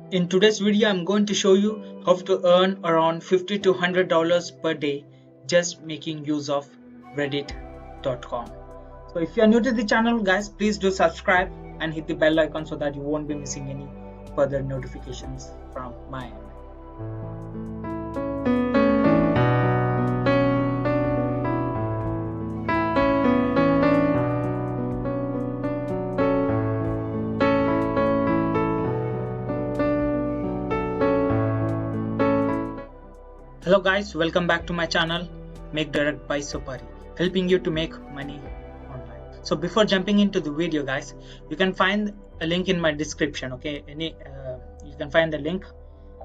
In today's video, I'm going to show you how to earn around $50 to $100 per day just making use of reddit.com. So if you are new to the channel, guys, please do subscribe and hit the bell icon so that you won't be missing any further notifications from my end. Hello guys, welcome back to my channel Make Direct by Supari, helping you to make money online. So before jumping into the video, guys, you can find a link in my description. Okay, you can find the link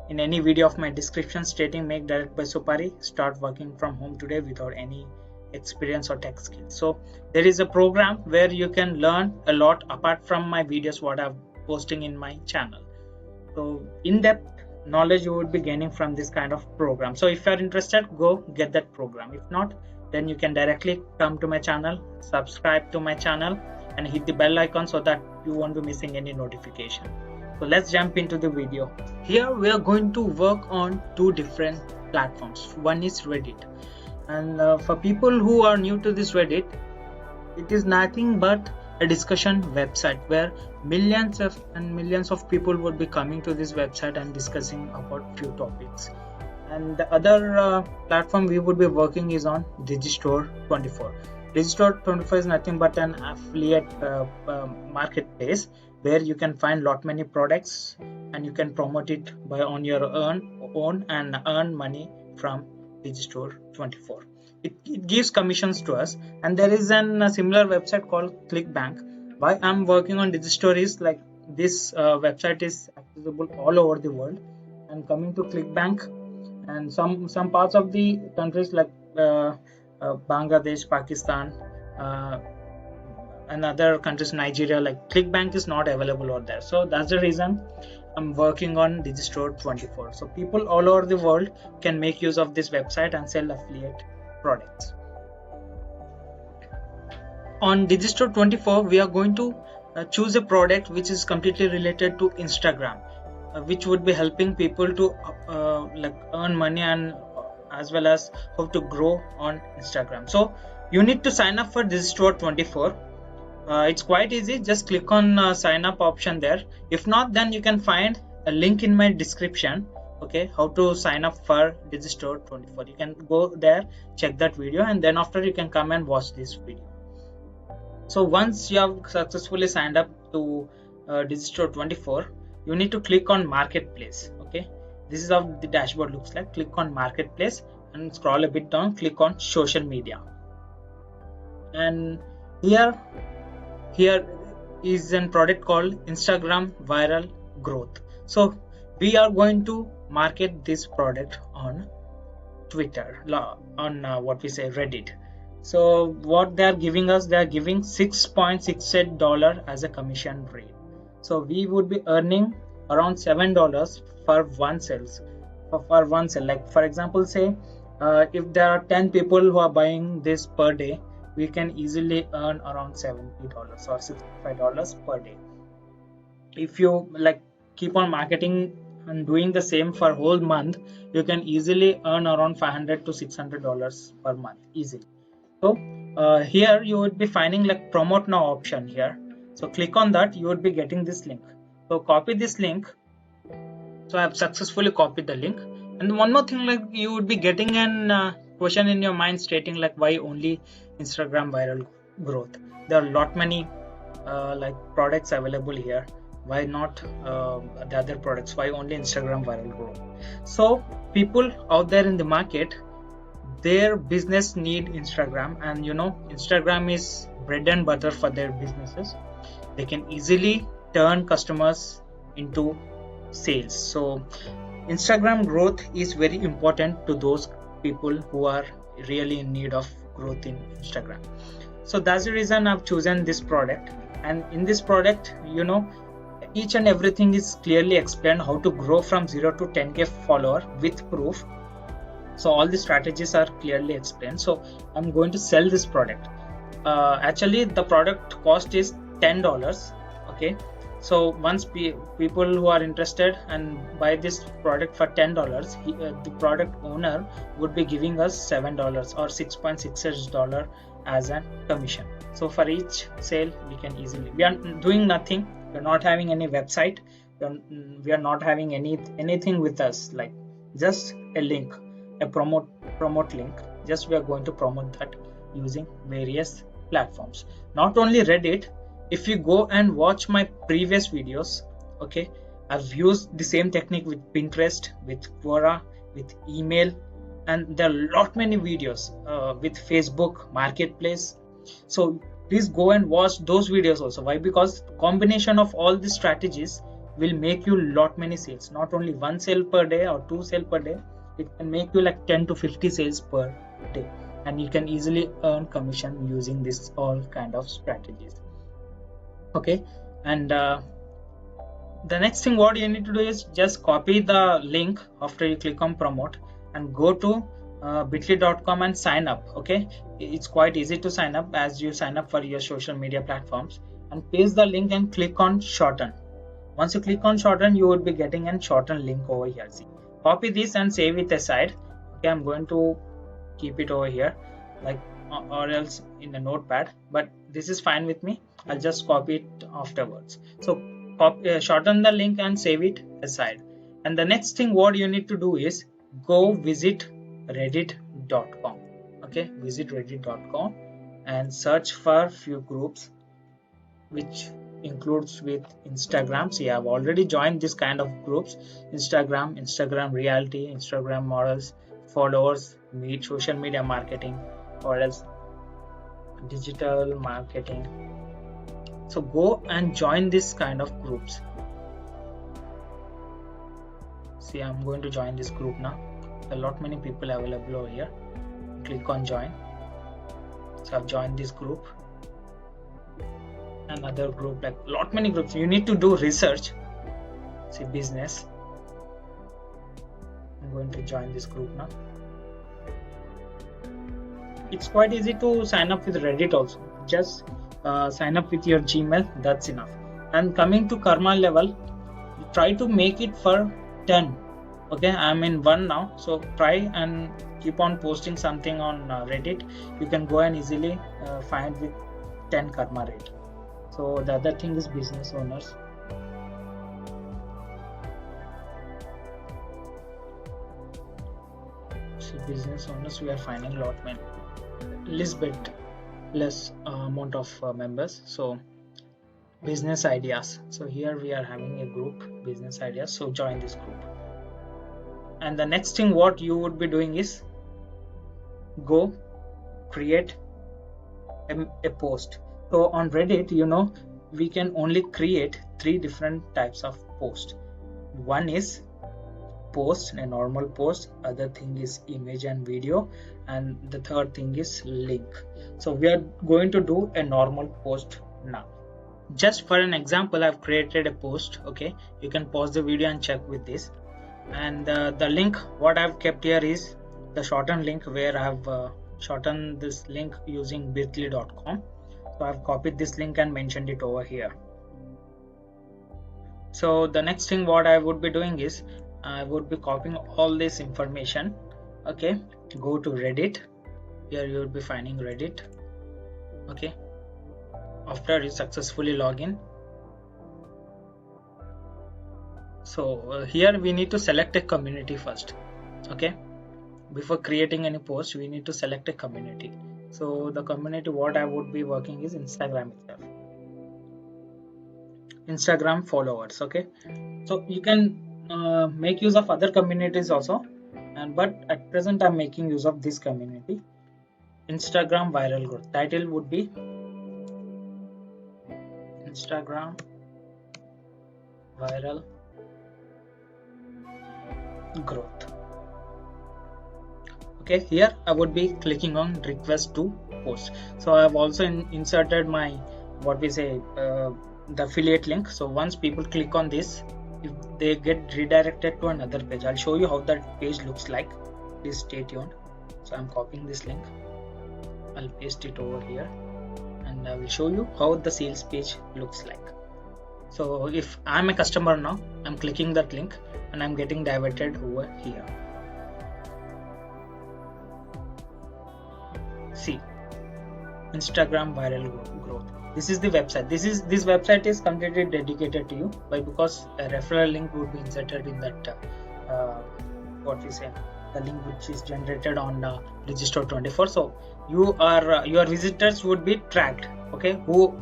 in any video of my description stating Make Direct by Supari, start working from home today without any experience or tech skills. So there is a program where you can learn a lot apart from my videos what I'm posting in my channel. So in-depth knowledge you would be gaining from this kind of program. So if you are interested, go get that program. If not, then you can directly come to my channel, subscribe to my channel and hit the bell icon so that you won't be missing any notification. So let's jump into the video. Here we are going to work on two different platforms. One is Reddit, and for people who are new to this Reddit, it is nothing but a discussion website where millions of people would be coming to this website and discussing about few topics. And the other platform we would be working is on Digistore24. Digistore24 is nothing but an affiliate marketplace where you can find lot many products and you can promote it on your own and earn money from Digistore24. It gives commissions to us, and there is a similar website called ClickBank. Why I'm working on Digistore is like this website is accessible all over the world, and coming to ClickBank and some parts of the countries like Bangladesh, Pakistan, and other countries, Nigeria, like ClickBank is not available over there. So that's the reason I'm working on Digistore24. So people all over the world can make use of this website and sell affiliate products. On Digistore24, we are going to choose a product which is completely related to Instagram, which would be helping people to like earn money and as well as how to grow on Instagram. So you need to sign up for Digistore24. It's quite easy, just click on sign up option there. If not, then you can find a link in my description. Okay, how to sign up for Digistore24. You can go there, check that video, and then after you can come and watch this video. So once you have successfully signed up to Digistore24, you need to click on Marketplace. Okay, this is how the dashboard looks like. Click on Marketplace and scroll a bit down, click on Social Media, and here is a product called Instagram Viral Growth. So we are going to market this product on Twitter, on what we say Reddit. So what they are giving us, they are giving $6.68 as a commission rate. So we would be earning around $7 for one sales. For one sale, like for example, say if there are 10 people who are buying this per day, we can easily earn around $70 or $65 per day. If you like keep on marketing and doing the same for whole month, you can easily earn around $500 to $600 per month easily. So here you would be finding like promote now option here. So click on that, you would be getting this link. So copy this link. So I have successfully copied the link. And one more thing, like you would be getting an question in your mind stating like why only Instagram Viral Growth. There are lot many like products available here. Why not the other products? Why only Instagram Viral Growth? So people out there in the market, their business need Instagram, and you know Instagram is bread and butter for their businesses. They can easily turn customers into sales. So Instagram growth is very important to those people who are really in need of growth in Instagram. So that's the reason I've chosen this product, and in this product, you know, each and everything is clearly explained how to grow from 0 to 10k follower with proof. So all the strategies are clearly explained. So I'm going to sell this product. Actually the product cost is $10. Okay, So once people who are interested and buy this product for $10, the product owner would be giving us $7 or $6.66 as a commission. So for each sale, we can easily, we are doing nothing, we are not having any website, we are not having anything with us, like just a link, a promote link. Just we are going to promote that using various platforms, not only Reddit. If you go and watch my previous videos, okay, I've used the same technique with Pinterest, with Quora, with email, and there are lot many videos with Facebook Marketplace. So please go and watch those videos also. Why? Because combination of all these strategies will make you lot many sales. Not only one sale per day or two sale per day, it can make you like 10 to 50 sales per day, and you can easily earn commission using this all kind of strategies. Okay, and the next thing what you need to do is just copy the link after you click on promote and go to bit.ly.com and sign up. Okay, it's quite easy to sign up as you sign up for your social media platforms, and paste the link and click on shorten. Once you click on shorten, you will be getting a shorten link over here. See, copy this and save it aside. Okay, I'm going to keep it over here, like, or else in a notepad, but this is fine with me. I'll just copy it afterwards. So shorten the link and save it aside. And the next thing what you need to do is go visit reddit.com. okay, visit reddit.com and search for few groups which includes with Instagram. See, I've already joined this kind of groups: Instagram reality, Instagram models, followers, meet social media marketing, or else digital marketing. So go and join this kind of groups. See, I'm going to join this group now. A lot many people available over here. Click on join. So I've joined this group. Another group, like lot many groups. You need to do research. See, business. I'm going to join this group now. It's quite easy to sign up with Reddit also. Just sign up with your Gmail, that's enough. And coming to karma level, try to make it for 10. Okay, I'm in 1 now, so try and keep on posting something on Reddit. You can go and easily find with 10 karma rate. So the other thing is business owners. So business owners, we are finding lot many, less amount of members. So business ideas. So here we are having a group, business ideas. So join this group. And the next thing what you would be doing is go create a post. So on Reddit, you know, we can only create 3 different types of post. One is post, a normal post, other thing is image and video, and the third thing is link. So we are going to do a normal post now. Just for an example, I've created a post. Okay, you can pause the video and check with this. And the link what I've kept here is the shortened link, where I've shortened this link using bit.ly.com. So I've copied this link and mentioned it over here. So the next thing what I would be doing is I would be copying all this information. Okay, go to Reddit. Here you will be finding Reddit. Okay, after you successfully log in, so here we need to select a community first. Okay, before creating any post, we need to select a community. So the community what I would be working is Instagram itself, Instagram followers. Okay, so you can make use of other communities also, and but at present I'm making use of this community, Instagram viral growth. Title would be Instagram viral growth. Okay, here I would be clicking on request to post. So I have also inserted my what we say the affiliate link. So once people click on this, if they get redirected to another page, I'll show you how that page looks like. Please stay tuned. So I'm copying this link, I'll paste it over here, and I will show you how the sales page looks like. So if I'm a customer now, I'm clicking that link and I'm getting diverted over here. See, Instagram viral growth. This is the website. This website is completely dedicated to you. Why? Because a referral link would be inserted in that what we say, the link which is generated on Digistore24. So your visitors would be tracked. Okay, who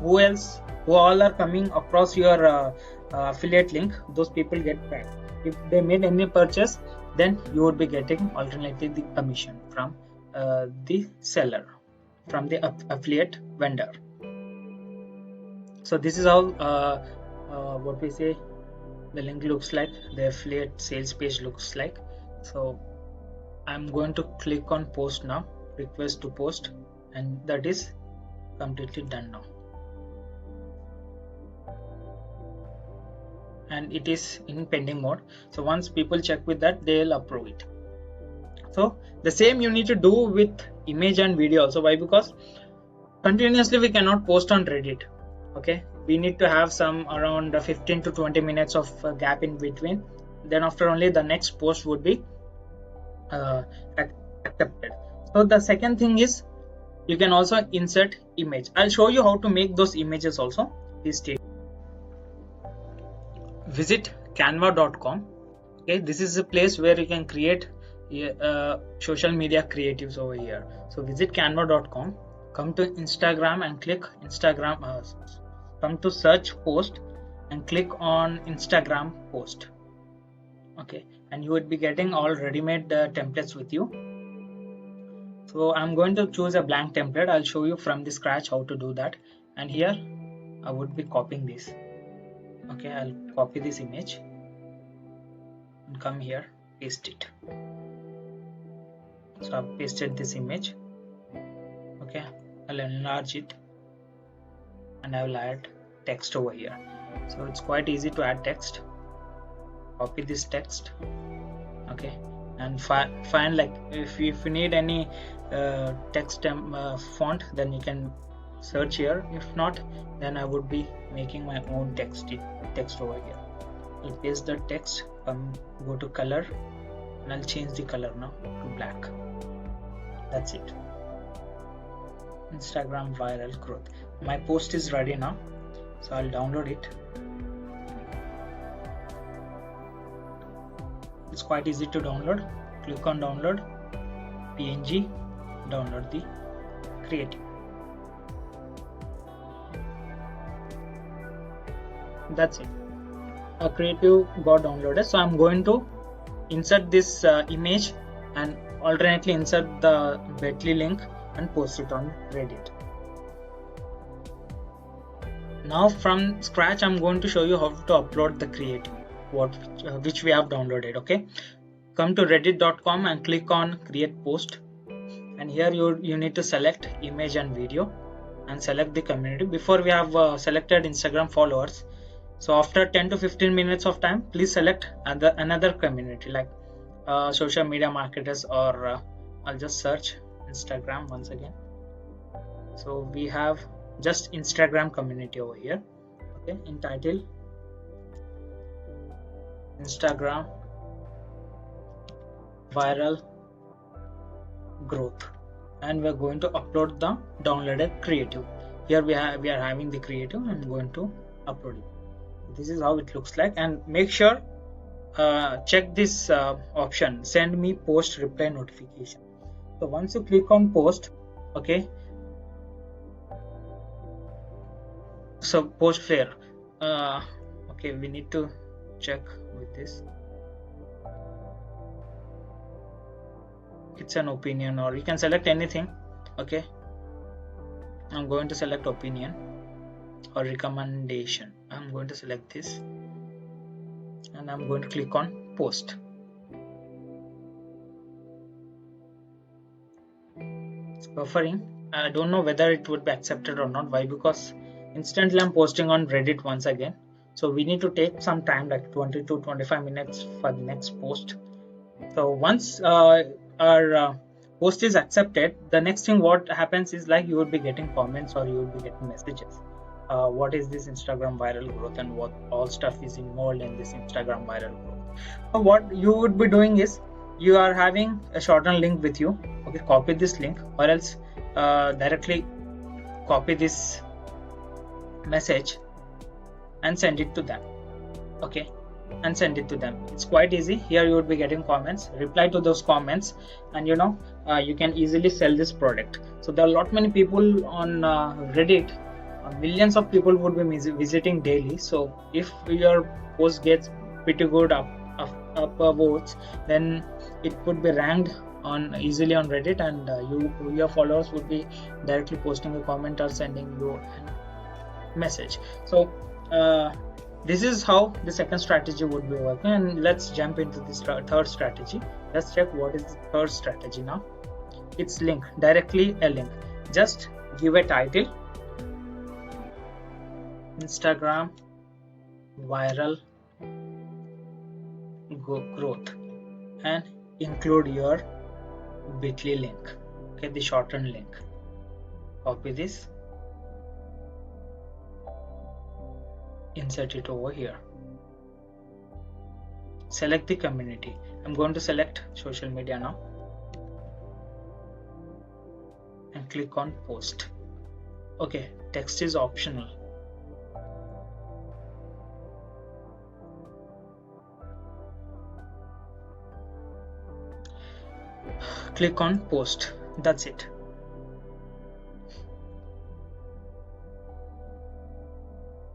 all are coming across your affiliate link, those people get tracked. If they made any purchase, then you would be getting alternately the commission from the seller, from the affiliate vendor. So this is how what we say, the link looks like, the affiliate sales page looks like. So I'm going to click on post now, request to post, and that is completely done now, and it is in pending mode. So once people check with that, they'll approve it. So the same you need to do with image and video also. Why? Because continuously we cannot post on Reddit. Okay, we need to have some around 15 to 20 minutes of gap in between. Then after only the next post would be accepted. So the second thing is, you can also insert image. I'll show you how to make those images also. Please stay. Visit canva.com. Okay, this is a place where you can create social media creatives over here. So visit canva.com, come to Instagram and click Instagram, come to search post and click on Instagram post. Okay, and you would be getting all ready-made templates with you. So I'm going to choose a blank template. I'll show you from the scratch how to do that. And here I would be copying this. Okay, I'll copy this image and come here, paste it. So I've pasted this image. Okay, I'll enlarge it and I will add text over here. So it's quite easy to add text. Copy this text. Okay, and find, like, if you need any text font, then you can search here. If not, then I would be making my own text over here. I'll paste the text, go to color, and I'll change the color now to black. That's it. Instagram viral growth. My post is ready now, so I'll download it. It's quite easy to download. Click on download PNG, download the creative. That's it. A creative got downloaded. So I'm going to insert this image and alternately insert the Bitly link and post it on Reddit. Now from scratch, I'm going to show you how to upload the creative, which we have downloaded. Okay, come to reddit.com and click on create post, and here you need to select image and video and select the community. Before we have selected Instagram followers, so after 10 to 15 minutes of time, please select another community, like social media marketers, or I'll just search Instagram once again. So we have just Instagram community over here. Okay, in title, Instagram viral growth, and we're going to upload the downloaded creative. Here we are having the creative. I'm going to upload it. This is how it looks like, and make sure check this option, send me post reply notification. So once you click on post, okay, so post flare, okay, we need to check with this. It's an opinion, or you can select anything. Okay, I'm going to select opinion or recommendation. I'm going to select this and I'm going to click on post. It's buffering. I don't know whether it would be accepted or not. Why? Because instantly I'm posting on Reddit once again, so we need to take some time, like 20 to 25 minutes for the next post. So once our post is accepted, the next thing what happens is, like, you will be getting comments or you will be getting messages. what is this Instagram viral growth and what all stuff is involved in this Instagram viral growth. So what you would be doing is you are having a shortened link with you. Okay, copy this link or else directly copy this message and send it to them. Okay, and send it to them. It's quite easy. Here you would be getting comments, reply to those comments, and you can easily sell this product. So there are a lot many people on Reddit. Millions of people would be visiting daily. So if your post gets pretty good up votes, then it could be ranked on easily on Reddit, and your followers would be directly posting a comment or sending you a message. So this is how the second strategy would be working, and let's jump into this third strategy. Let's check what is the third strategy now. It's link, directly a link. Just give a title, Instagram viral growth, and include your bit.ly link. Okay, the shortened link. Copy this, insert it over here, select the community. I'm going to select social media now and click on post. Okay, text is optional. Click on post. That's it.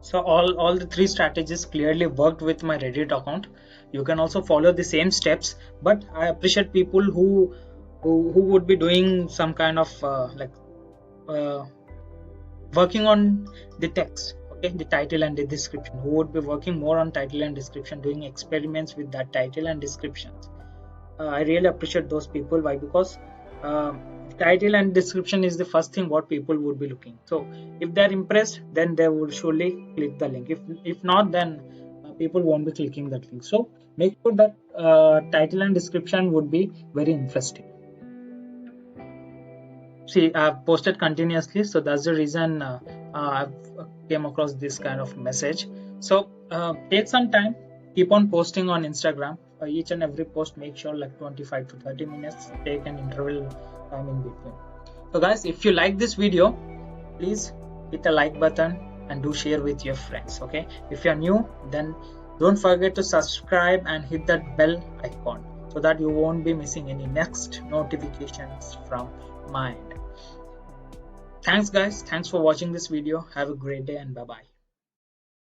So all the three strategies clearly worked with my Reddit account. You can also follow the same steps, but I appreciate people who would be doing some kind of working on the text, okay, the title and the description, who would be working more on title and description, doing experiments with that title and descriptions. I really appreciate those people. Why? Because title and description is the first thing what people would be looking. So if they're impressed, then they will surely click the link. If not, then people won't be clicking that link. So make sure that title and description would be very interesting. See, I've posted continuously, so that's the reason I've came across this kind of message. So take some time, keep on posting on Instagram. Each and every post, make sure like 25 to 30 minutes, take an interval time in between. So guys, if you like this video, please hit the like button and do share with your friends. Okay, if you're new, then don't forget to subscribe and hit that bell icon so that you won't be missing any next notifications from my end. Thanks guys, thanks for watching this video. Have a great day and bye bye.